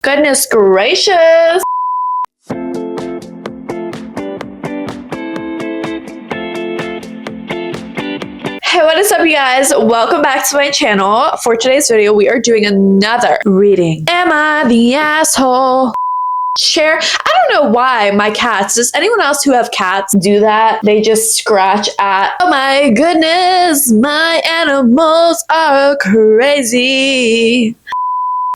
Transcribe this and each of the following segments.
Goodness gracious. Hey, what is up, you guys? Welcome back to my channel. For today's video, we are doing another reading. Am I the asshole? Share. I don't know why my cats, does anyone else who have cats do that? They just scratch at, oh my goodness, my animals are crazy.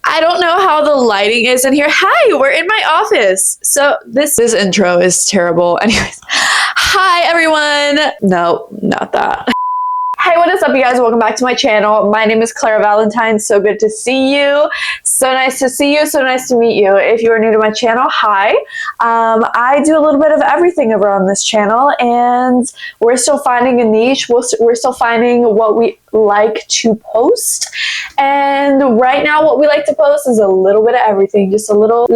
I don't know how the lighting is in here. Hi, we're in my office. So this intro is terrible. Anyways, hi everyone. No, not that. Hey, what is up, you guys? Welcome back to my channel. My name is Clara Valentine. So good to see you. So nice to see you. So nice to meet you. If you are new to my channel, hi. I do a little bit of everything over on this channel, and we're still finding a niche. We're still finding what we like to post. And right now what we like to post is a little bit of everything, just a little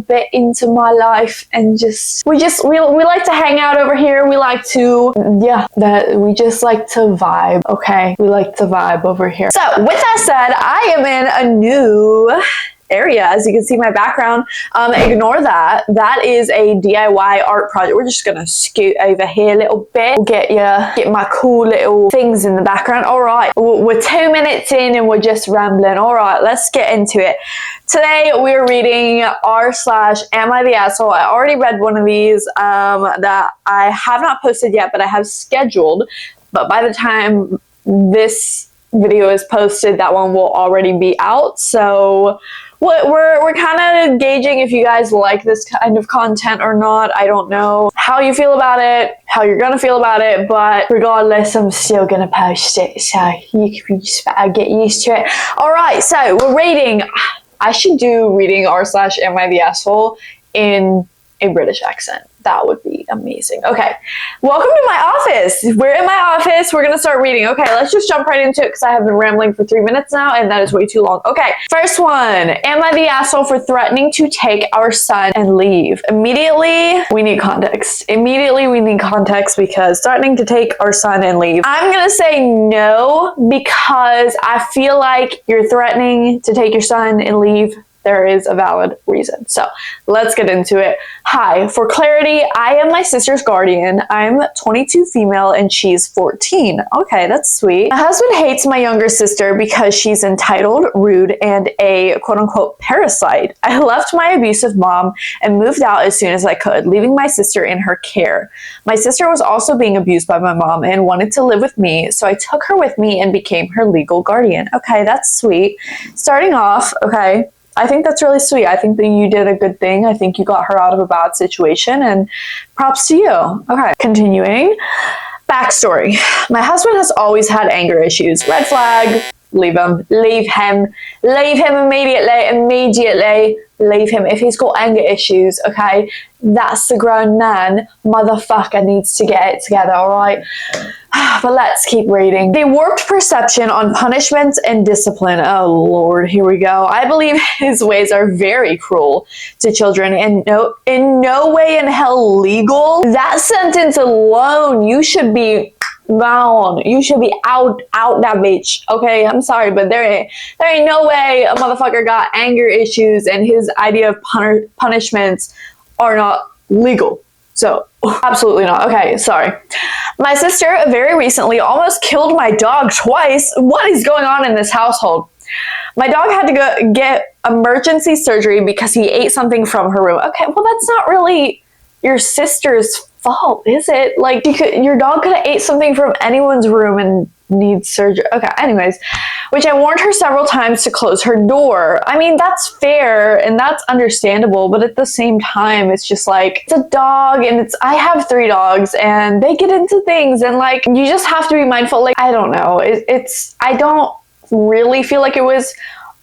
bit into my life, and we like to hang out over here. We like to, we just like to vibe. Okay, we like to vibe over here. So with that said, I am in a new area. As you can see my background, ignore that. That is a DIY art project. We're just gonna scoot over here a little bit. We'll get my cool little things in the background. All right, we're 2 minutes in and we're just rambling. All right, let's get into it. Today we're reading r/Am I the Asshole? I already read one of these that I have not posted yet, but I have scheduled. But by the time this video is posted, that one will already be out. So we're kind of gauging if you guys like this kind of content or not. I don't know how you feel about it, how you're gonna feel about it, but regardless, I'm still gonna post it. So you can just get used to it. All right, so we're reading. I should do reading r/Am I the Asshole in a British accent. That would be amazing. Okay, welcome to my office. We're in my office. We're gonna start reading. Okay, let's just jump right into it because I have been rambling for 3 minutes now, and that is way too long. Okay, first one. Am I the asshole for threatening to take our son and leave? Immediately, we need context. Immediately, we need context because threatening to take our son and leave. I'm gonna say no because I feel like you're threatening to take your son and leave. There is a valid reason. So let's get into it. Hi, for clarity, I am my sister's guardian. I'm 22 female and she's 14. Okay, that's sweet. My husband hates my younger sister because she's entitled, rude, and a quote unquote parasite. I left my abusive mom and moved out as soon as I could, leaving my sister in her care. My sister was also being abused by my mom and wanted to live with me, so I took her with me and became her legal guardian. Okay, that's sweet. Starting off, okay, I think that's really sweet. I think that you did a good thing. I think you got her out of a bad situation, and props to you. Okay, continuing. Backstory. My husband has always had anger issues. Red flag. Leave him. Leave him. Leave him immediately. Immediately. Leave him. If he's got anger issues, okay, that's the grown man. Motherfucker needs to get it together, all right? But let's keep reading. The warped perception on punishments and discipline. Oh, Lord, here we go. I believe his ways are very cruel to children and in no way in hell legal. That sentence alone, you should be gone. You should be out that bitch. Okay, I'm sorry, but there ain't no way a motherfucker got anger issues and his idea of punishments are not legal. So absolutely not. Okay, sorry. My sister very recently almost killed my dog twice. What is going on in this household? My dog had to go get emergency surgery because he ate something from her room. Okay, well, that's not really your sister's fault, is it? Like, your dog could have ate something from anyone's room and needs surgery. Okay, anyways, which I warned her several times to close her door. I mean, that's fair and that's understandable, but at the same time, it's just like, it's a dog, and I have 3 dogs and they get into things, and like, you just have to be mindful. Like, I don't know. I don't really feel like it was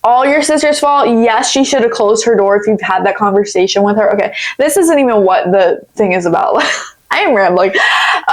all your sister's fault. Yes, she should have closed her door if you've had that conversation with her. Okay, this isn't even what the thing is about. I am rambling.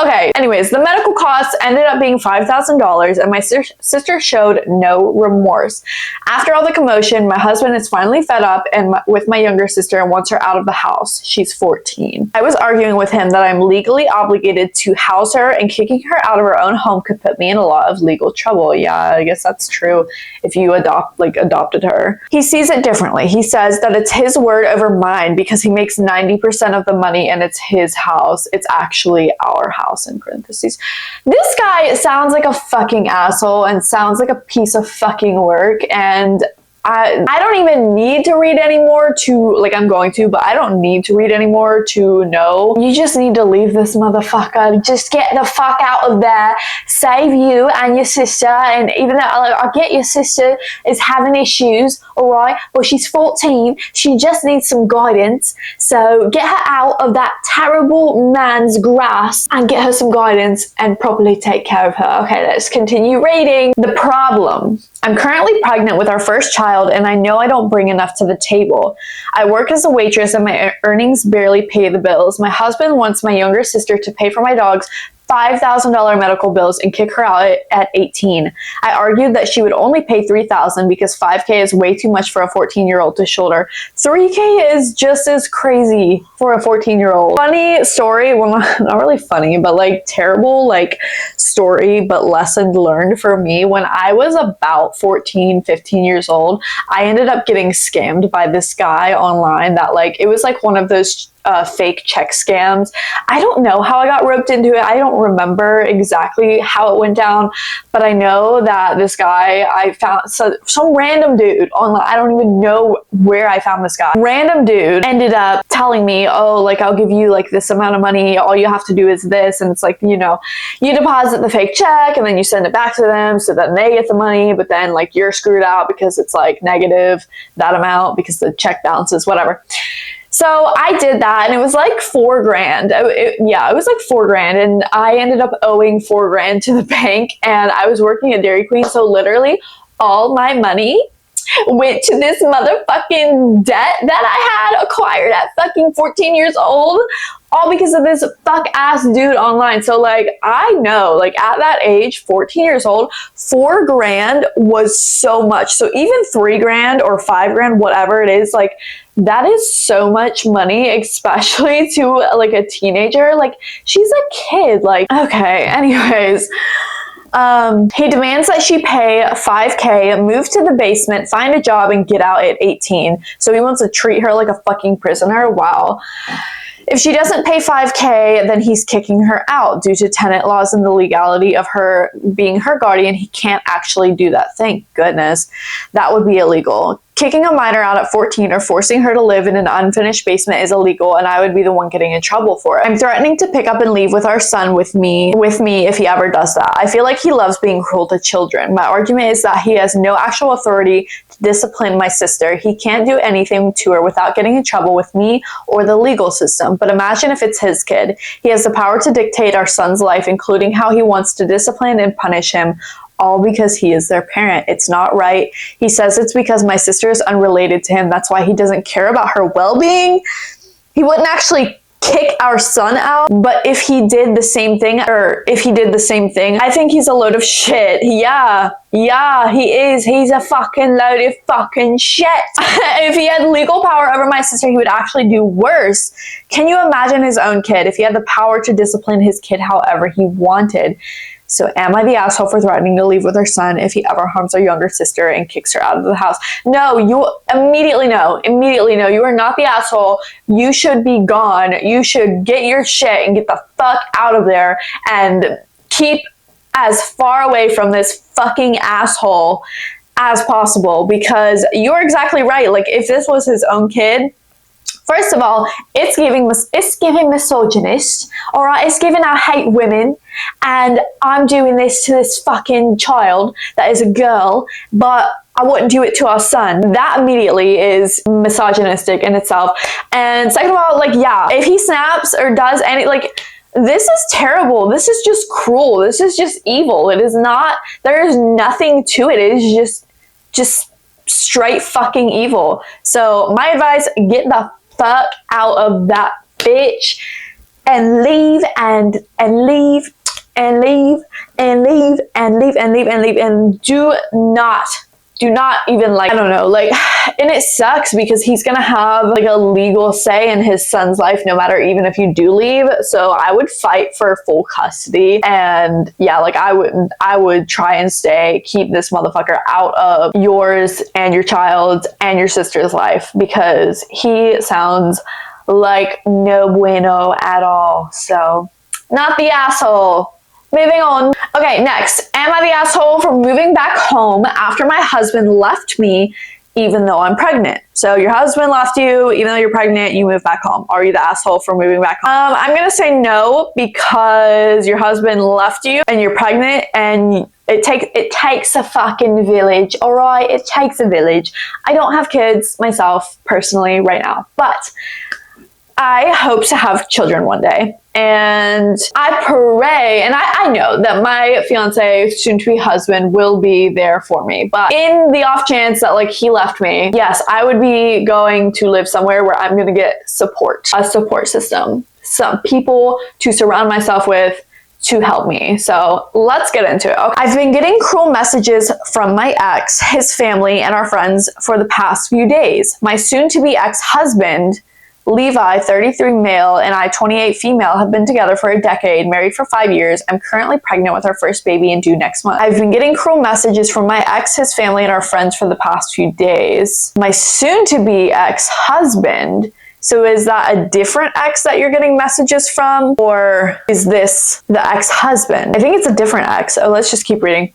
Okay, anyways, the medical costs ended up being $5,000 and my sister showed no remorse. After all the commotion, my husband is finally fed up with my younger sister and wants her out of the house. She's 14. I was arguing with him that I'm legally obligated to house her and kicking her out of her own home could put me in a lot of legal trouble. Yeah, I guess that's true if you adopted her. He sees it differently. He says that it's his word over mine because he makes 90% of the money and it's his house. It's actually our house, in parentheses. This guy sounds like a fucking asshole and sounds like a piece of fucking work, and I don't even need to read anymore I'm going to, but I don't need to read anymore to know. You just need to leave this motherfucker. Just get the fuck out of there. Save you and your sister. And even though I get your sister is having issues, alright, but she's 14. She just needs some guidance. So get her out of that terrible man's grass and get her some guidance and properly take care of her. Okay, let's continue reading. The problem. I'm currently pregnant with our first child and I know I don't bring enough to the table. I work as a waitress and my earnings barely pay the bills. My husband wants my younger sister to pay for my dog's $5,000 medical bills and kick her out at 18. I argued that she would only pay $3,000 because $5,000 is way too much for a 14-year-old to shoulder. $3,000 is just as crazy for a 14-year-old. Funny story, well, not really funny, but terrible story, but lesson learned for me. When I was about 14, 15 years old, I ended up getting scammed by this guy online that it was one of those fake check scams. I don't know how I got roped into it. I don't remember exactly how it went down, but I know that this guy, I found some random dude online. I don't even know where I found this guy. Random dude ended up telling me, oh, I'll give you this amount of money. All you have to do is this. And it's you deposit the fake check and then you send it back to them so that they get the money, but then you're screwed out because it's negative that amount because the check bounces, whatever. So I did that and it was $4,000. It was $4,000 and I ended up owing $4,000 to the bank and I was working at Dairy Queen. So literally all my money went to this motherfucking debt that I had acquired at fucking 14 years old, all because of this fuck ass dude online. So I know at that age, 14 years old, $4,000 was so much. So even $3,000 or $5,000, whatever it is, that is so much money, especially to a teenager. She's a kid. Okay, anyways. He demands that she pay $5,000, move to the basement, find a job, and get out at 18. So he wants to treat her like a fucking prisoner. Wow. If she doesn't pay $5,000, then he's kicking her out due to tenant laws and the legality of her being her guardian. He can't actually do that. Thank goodness. That would be illegal. Kicking a minor out at 14 or forcing her to live in an unfinished basement is illegal, and I would be the one getting in trouble for it. I'm threatening to pick up and leave with our son with me if he ever does that. I feel like he loves being cruel to children. My argument is that he has no actual authority to discipline my sister. He can't do anything to her without getting in trouble with me or the legal system. But imagine if it's his kid. He has the power to dictate our son's life, including how he wants to discipline and punish him, all because he is their parent. It's not right. He says it's because my sister is unrelated to him. That's why he doesn't care about her well-being. He wouldn't actually kick our son out, but if he did the same thing, I think he's a load of shit. Yeah, he is. He's a fucking load of fucking shit. If he had legal power over my sister, he would actually do worse. Can you imagine his own kid if he had the power to discipline his kid however he wanted? So am I the asshole for threatening to leave with her son if he ever harms our younger sister and kicks her out of the house? No, you immediately know. You are not the asshole. You should be gone. You should get your shit and get the fuck out of there and keep as far away from this fucking asshole as possible, because you're exactly right. If this was his own kid, first of all, it's giving misogynist, all right? It's giving I hate women, and I'm doing this to this fucking child that is a girl, but I wouldn't do it to our son. That immediately is misogynistic in itself. And second of all, if he snaps or does any, this is terrible. This is just cruel. This is just evil. It is not, there is nothing to it. It is just straight fucking evil. So my advice, get the fuck out of that bitch and leave and leave and leave and leave and leave and leave and leave and do not even, like, I don't know, like, and it sucks because he's gonna have like a legal say in his son's life no matter, even if you do leave. So I would fight for full custody, and yeah, like I would try and keep this motherfucker out of yours and your child's and your sister's life, because he sounds like no bueno at all. So not the asshole. Moving on. Okay, next. Am I the asshole for moving back home after my husband left me even though I'm pregnant? So your husband left you, even though you're pregnant, you move back home. Are you the asshole for moving back home? I'm going to say no, because your husband left you and you're pregnant, and it takes a fucking village, all right? It takes a village. I don't have kids myself personally right now, but I hope to have children one day. And I pray, and I know that my fiance, soon-to-be husband, will be there for me. But in the off chance that, like, he left me, yes, I would be going to live somewhere where I'm going to get support, a support system, some people to surround myself with to help me. So let's get into it. Okay. I've been getting cruel messages from my ex, his family, and our friends for the past few days. My soon-to-be ex-husband, Levi, 33 male, and I, 28 female, have been together for a decade, married for 5 years. I'm currently pregnant with our first baby and due next month. I've been getting cruel messages from my ex, his family, and our friends for the past few days. My soon-to-be ex-husband. So is that a different ex that you're getting messages from? Or is this the ex-husband? I think it's a different ex. So let's just keep reading.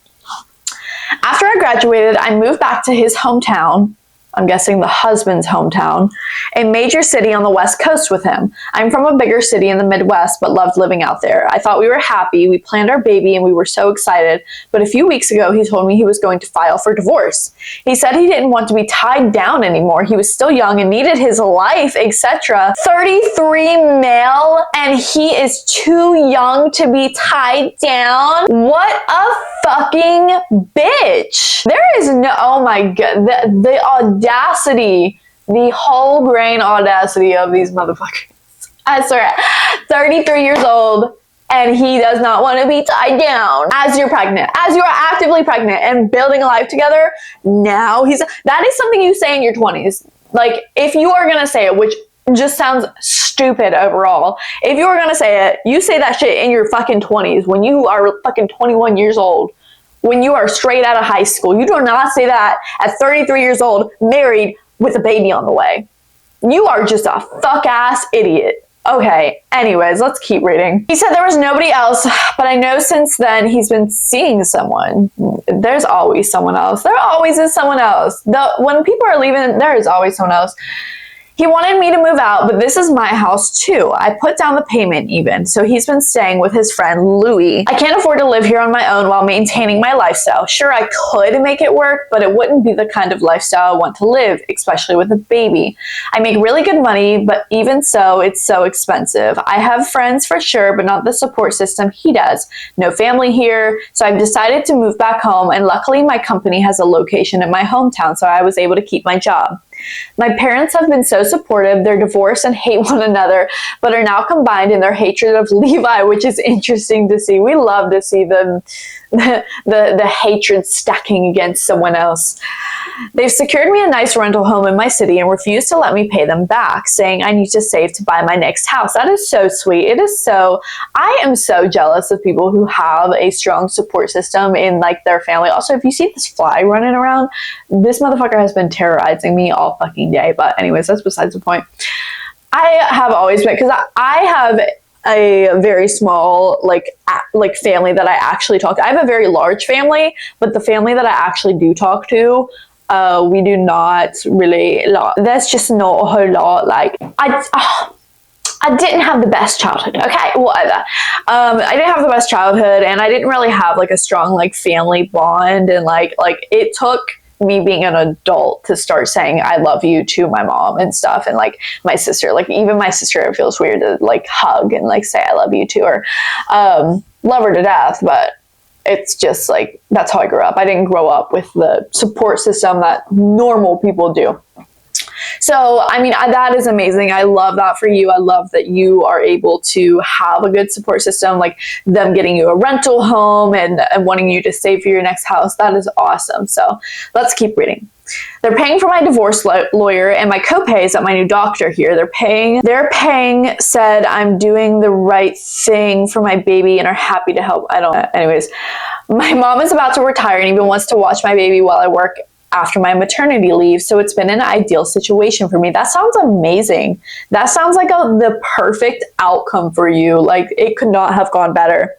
After I graduated, I moved back to his hometown. I'm guessing the husband's hometown, a major city on the West Coast with him. I'm from a bigger city in the Midwest, but loved living out there. I thought we were happy. We planned our baby and we were so excited. But a few weeks ago, he told me he was going to file for divorce. He said he didn't want to be tied down anymore. He was still young and needed his life, etc. 33 male, and he is too young to be tied down. What a fucking bitch. There is no, oh my god, the audacity, the whole grain audacity of these motherfuckers. I swear, 33 years old, and he does not want to be tied down as you're pregnant, as you are actively pregnant and building a life together. Now that is something you say in your 20s. Like, if you are gonna say it, which just sounds stupid overall, if you are gonna say it, you say that shit in your fucking 20s, when you are fucking 21 years old, when you are straight out of high school. You do not say that at 33 years old, married with a baby on the way. You are just a fuck ass idiot. Okay, anyways, let's keep reading. He said there was nobody else, but I know since then he's been seeing someone. There's always someone else. There always is someone else. When people are leaving, there is always someone else. He wanted me to move out, but this is my house too. I put down the payment even, so he's been staying with his friend Louie. I can't afford to live here on my own while maintaining my lifestyle. Sure, I could make it work, but it wouldn't be the kind of lifestyle I want to live, especially with a baby. I make really good money, but even so, it's so expensive. I have friends for sure, but not the support system he does. No family here, so I've decided to move back home, and luckily my company has a location in my hometown, so I was able to keep my job. My parents have been so supportive. They're divorced and hate one another, but are now combined in their hatred of Levi, which is interesting to see. We love to see the hatred stacking against someone else. They've secured me a nice rental home in my city and refused to let me pay them back, saying I need to save to buy my next house. That is so sweet. I am so jealous of people who have a strong support system in, like, their family. Also, if you see this fly running around, this motherfucker has been terrorizing me all fucking day. But anyways, that's besides the point. I have always been, because I have a very small like family that I actually talk to. I have a very large family, but the family that I actually do talk to, we do not really, there's just not a whole lot. Like, I didn't have the best childhood. Okay, whatever. I didn't have the best childhood, and I didn't really have like a strong like family bond, and like it took me being an adult to start saying I love you to my mom and stuff, and like my sister, like even my sister, it feels weird to like hug and like say I love you to her. Love her to death, but it's just like that's how I grew up. I didn't grow up with the support system that normal people do. So, I mean, that is amazing. I love that for you. I love that you are able to have a good support system, like them getting you a rental home and wanting you to save for your next house. That is awesome. So let's keep reading. They're paying for my divorce lawyer and my copays at my new doctor here. They're paying, said I'm doing the right thing for my baby and are happy to help. Anyways, my mom is about to retire and even wants to watch my baby while I work after my maternity leave. So it's been an ideal situation for me. That sounds amazing. That sounds like the perfect outcome for you. Like, it could not have gone better.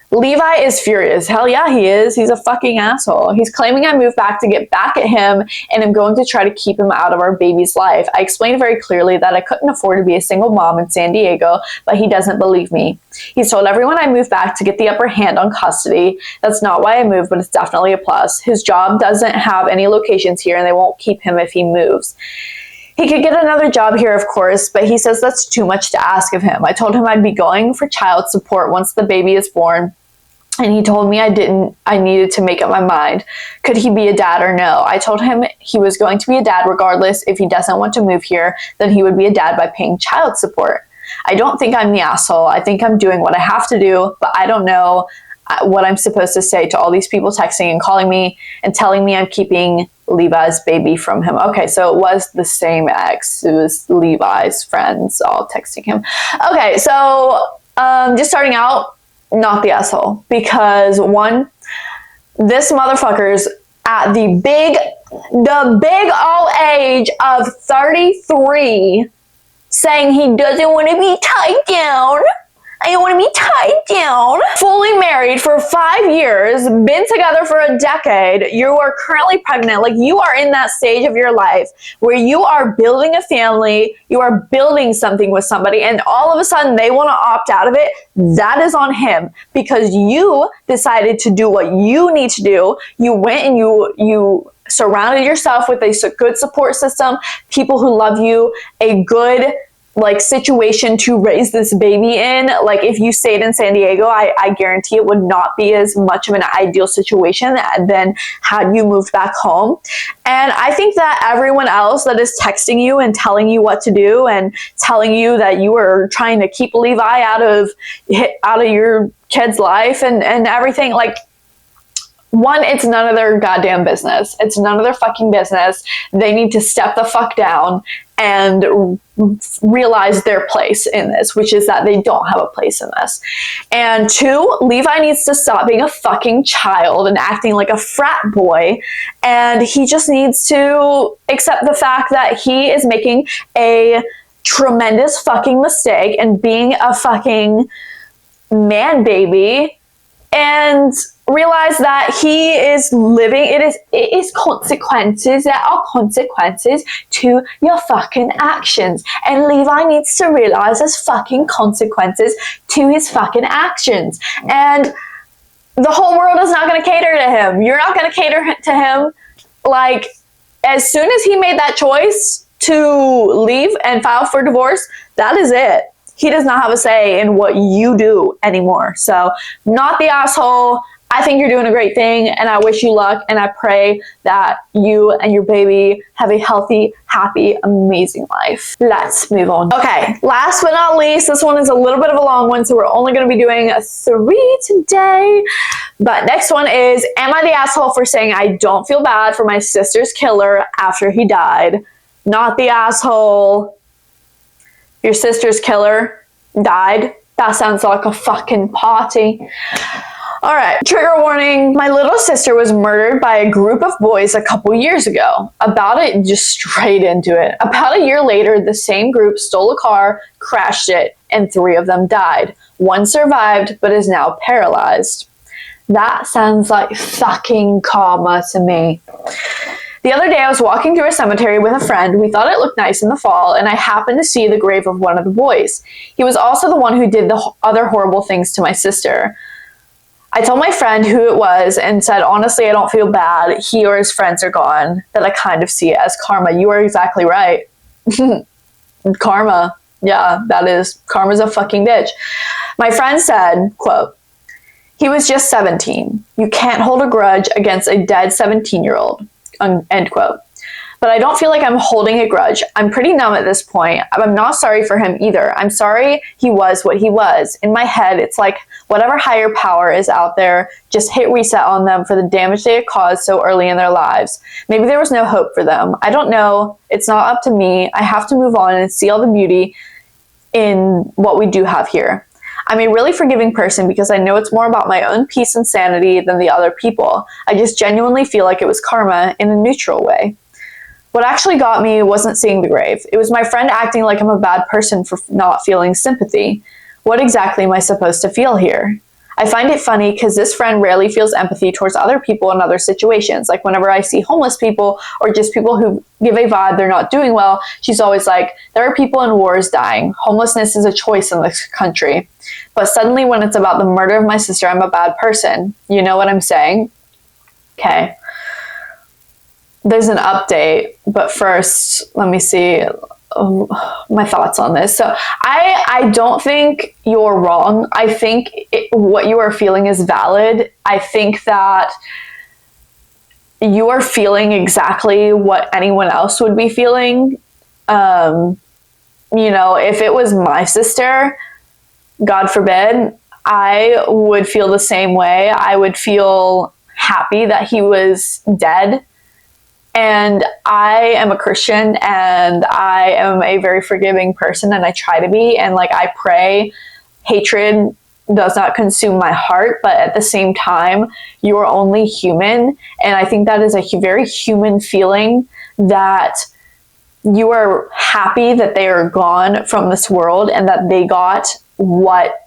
Levi is furious. Hell yeah, he is. He's a fucking asshole. He's claiming I moved back to get back at him and I'm going to try to keep him out of our baby's life. I explained very clearly that I couldn't afford to be a single mom in San Diego, but he doesn't believe me. He's told everyone I moved back to get the upper hand on custody. That's not why I moved, but it's definitely a plus. His job doesn't have any locations here and they won't keep him if he moves. He could get another job here, of course, but he says that's too much to ask of him. I told him I'd be going for child support once the baby is born, and he told me I needed to make up my mind. Could he be a dad or no? I told him he was going to be a dad regardless. If he doesn't want to move here, then he would be a dad by paying child support. I don't think I'm the asshole. I think I'm doing what I have to do, but I don't know what I'm supposed to say to all these people texting and calling me and telling me I'm keeping Levi's baby from him. Okay, so it was the same ex. It was Levi's friends all texting him. Okay, so just starting out, not the asshole. Because one, this motherfucker's at the big old age of 33 saying he doesn't want to be tied down. I don't want to be tied down. Fully married for 5 years, been together for a decade. You are currently pregnant. Like, you are in that stage of your life where you are building a family, you are building something with somebody, and all of a sudden they want to opt out of it. That is on him because you decided to do what you need to do. You went and you surrounded yourself with a good support system, people who love you, a good situation to raise this baby in. Like, if you stayed in San Diego, I guarantee it would not be as much of an ideal situation than had you moved back home. And I think that everyone else that is texting you and telling you what to do and telling you that you are trying to keep Levi out of your kid's life and everything, like, one, it's none of their goddamn business. It's none of their fucking business. They need to step the fuck down and realize their place in this, which is that they don't have a place in this. And two, Levi needs to stop being a fucking child and acting like a frat boy. And he just needs to accept the fact that he is making a tremendous fucking mistake and being a fucking man baby, and realize that he is living, it is consequences. There are consequences to your fucking actions. And Levi needs to realize there's fucking consequences to his fucking actions. And the whole world is not going to cater to him. You're not going to cater to him. Like, as soon as he made that choice to leave and file for divorce, that is it. He does not have a say in what you do anymore. So, not the asshole. I think you're doing a great thing, and I wish you luck, and I pray that you and your baby have a healthy, happy, amazing life. Let's move on. Okay, last but not least, this one is a little bit of a long one, so we're only going to be doing 3 today. But next one is, am I the asshole for saying I don't feel bad for my sister's killer after he died? Not the asshole. Your sister's killer died. That sounds like a fucking party. All right, trigger warning. My little sister was murdered by a group of boys a couple years ago. Just straight into it. About a year later, the same group stole a car, crashed it, and 3 of them died. 1 survived, but is now paralyzed. That sounds like fucking karma to me. The other day, I was walking through a cemetery with a friend. We thought it looked nice in the fall, and I happened to see the grave of one of the boys. He was also the one who did the other horrible things to my sister. I told my friend who it was and said, honestly, I don't feel bad. He or his friends are gone. That I kind of see it as karma. You are exactly right. Karma. Yeah, that is. Karma's a fucking bitch. My friend said, quote, he was just 17. You can't hold a grudge against a dead 17-year-old. End quote. but I don't feel like I'm holding a grudge. I'm pretty numb at this point. I'm not sorry for him either. I'm sorry he was what he was. In my head, it's like whatever higher power is out there just hit reset on them for the damage they had caused so early in their lives. Maybe there was no hope for them. I don't know. It's not up to me. I have to move on and see all the beauty in what we do have here. I'm a really forgiving person because I know it's more about my own peace and sanity than the other people. I just genuinely feel like it was karma in a neutral way. What actually got me wasn't seeing the grave. It was my friend acting like I'm a bad person for not feeling sympathy. What exactly am I supposed to feel here? I find it funny because this friend rarely feels empathy towards other people in other situations. Like whenever I see homeless people or just people who give a vibe they're not doing well, she's always like, there are people in wars dying. Homelessness is a choice in this country. But suddenly when it's about the murder of my sister, I'm a bad person. You know what I'm saying? Okay. There's an update, but first, let me see my thoughts on this. So I don't think you're wrong. I think what you are feeling is valid. I think that you are feeling exactly what anyone else would be feeling. You know, if it was my sister, God forbid, I would feel the same way. I would feel happy that he was dead. And I am a Christian and I am a very forgiving person, and I try to be. And like, I pray hatred does not consume my heart, but at the same time, you are only human. And I think that is a very human feeling, that you are happy that they are gone from this world and that they got what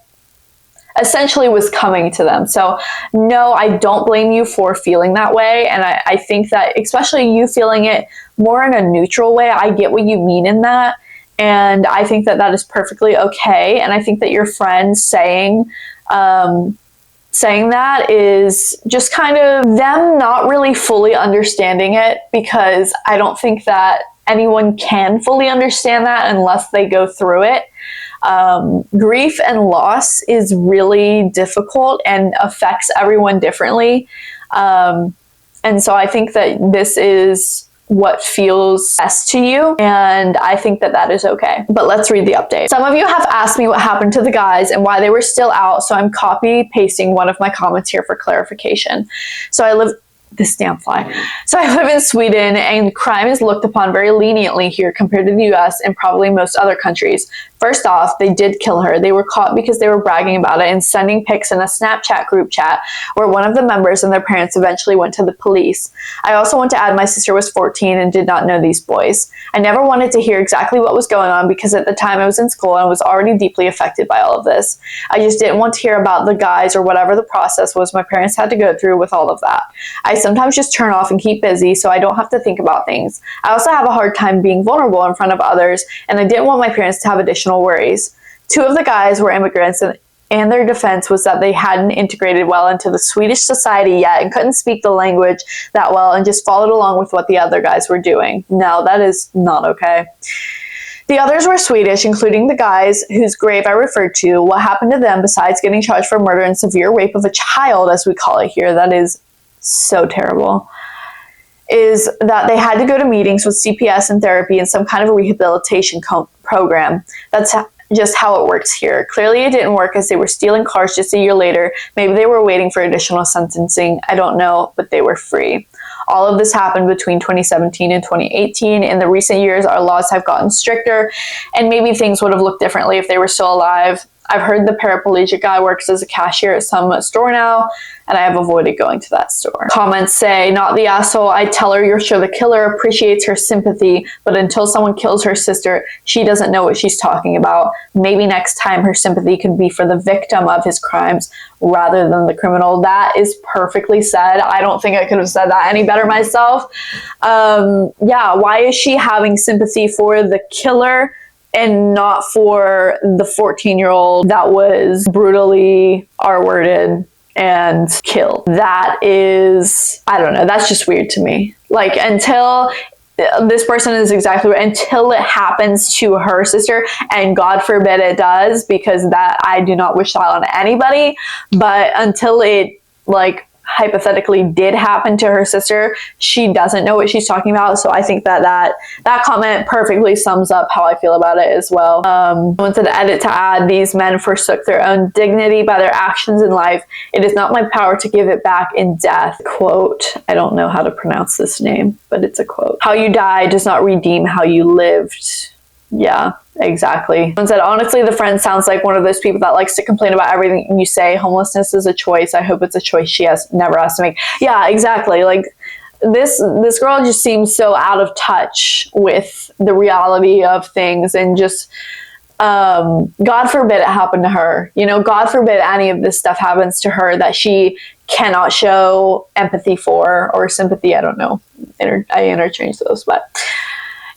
essentially was coming to them. So no, I don't blame you for feeling that way. And I think that especially you feeling it more in a neutral way, I get what you mean in that. And I think that that is perfectly okay. And I think that your friend saying that is just kind of them not really fully understanding it, because I don't think that anyone can fully understand that unless they go through it. Grief and loss is really difficult and affects everyone differently. And so I think that this is what feels best to you, and I think that that is okay. But let's read the update. Some of you have asked me what happened to the guys and why they were still out, so I'm copy pasting one of my comments here for clarification. So I live in Sweden, and crime is looked upon very leniently here compared to the US and probably most other countries. First off, they did kill her. They were caught because they were bragging about it and sending pics in a Snapchat group chat where one of the members and their parents eventually went to the police. I also want to add my sister was 14 and did not know these boys. I never wanted to hear exactly what was going on because at the time I was in school and was already deeply affected by all of this. I just didn't want to hear about the guys or whatever the process was my parents had to go through with all of that. I sometimes just turn off and keep busy so I don't have to think about things. I also have a hard time being vulnerable in front of others, and I didn't want my parents to have additional worries. Two of the guys were immigrants, and their defense was that they hadn't integrated well into the Swedish society yet and couldn't speak the language that well and just followed along with what the other guys were doing. No, that is not okay. The others were Swedish, including the guys whose grave I referred to. What happened to them, besides getting charged for murder and severe rape of a child, as we call it here, that is so terrible, is that they had to go to meetings with CPS and therapy and some kind of a rehabilitation program. That's just how it works here. Clearly it didn't work, as they were stealing cars just a year later. Maybe they were waiting for additional sentencing. I don't know, but they were free. All of this happened between 2017 and 2018. In the recent years, our laws have gotten stricter, and maybe things would have looked differently if they were still alive. I've heard the paraplegic guy works as a cashier at some store now, and I have avoided going to that store. Comments say, not the asshole. I tell her you're sure the killer appreciates her sympathy, but until someone kills her sister, she doesn't know what she's talking about. Maybe next time her sympathy could be for the victim of his crimes rather than the criminal. That is perfectly said. I don't think I could have said that any better myself. Yeah, why is she having sympathy for the killer and not for the 14-year-old that was brutally R-worded and killed? That is, I don't know, that's just weird to me. Like, until this person is exactly right, until it happens to her sister, and God forbid it does, because that, I do not wish that on anybody, but until it like hypothetically did happen to her sister, she doesn't know what she's talking about. So I think that comment perfectly sums up how I feel about it as well. Someone said, edit to add, these men forsook their own dignity by their actions in life. It is not my power to give it back in death. Quote, I don't know how to pronounce this name, but it's a quote. How you die does not redeem how you lived. Yeah, exactly. Someone said, honestly, the friend sounds like one of those people that likes to complain about everything you say. Homelessness is a choice. I hope it's a choice she never has to make. Yeah, exactly. Like this girl just seems so out of touch with the reality of things, and just God forbid it happened to her. You know, God forbid any of this stuff happens to her that she cannot show empathy for, or sympathy. I don't know. I interchange those, but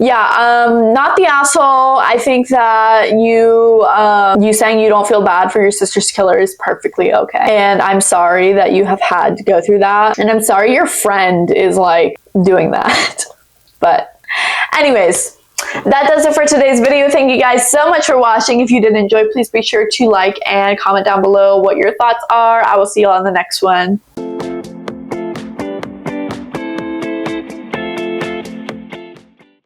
yeah, not the asshole. I think that you saying you don't feel bad for your sister's killer is perfectly okay. And I'm sorry that you have had to go through that. And I'm sorry your friend is like doing that. But anyways, that does it for today's video. Thank you guys so much for watching. If you did enjoy, please be sure to like and comment down below what your thoughts are. I will see you all in the next one.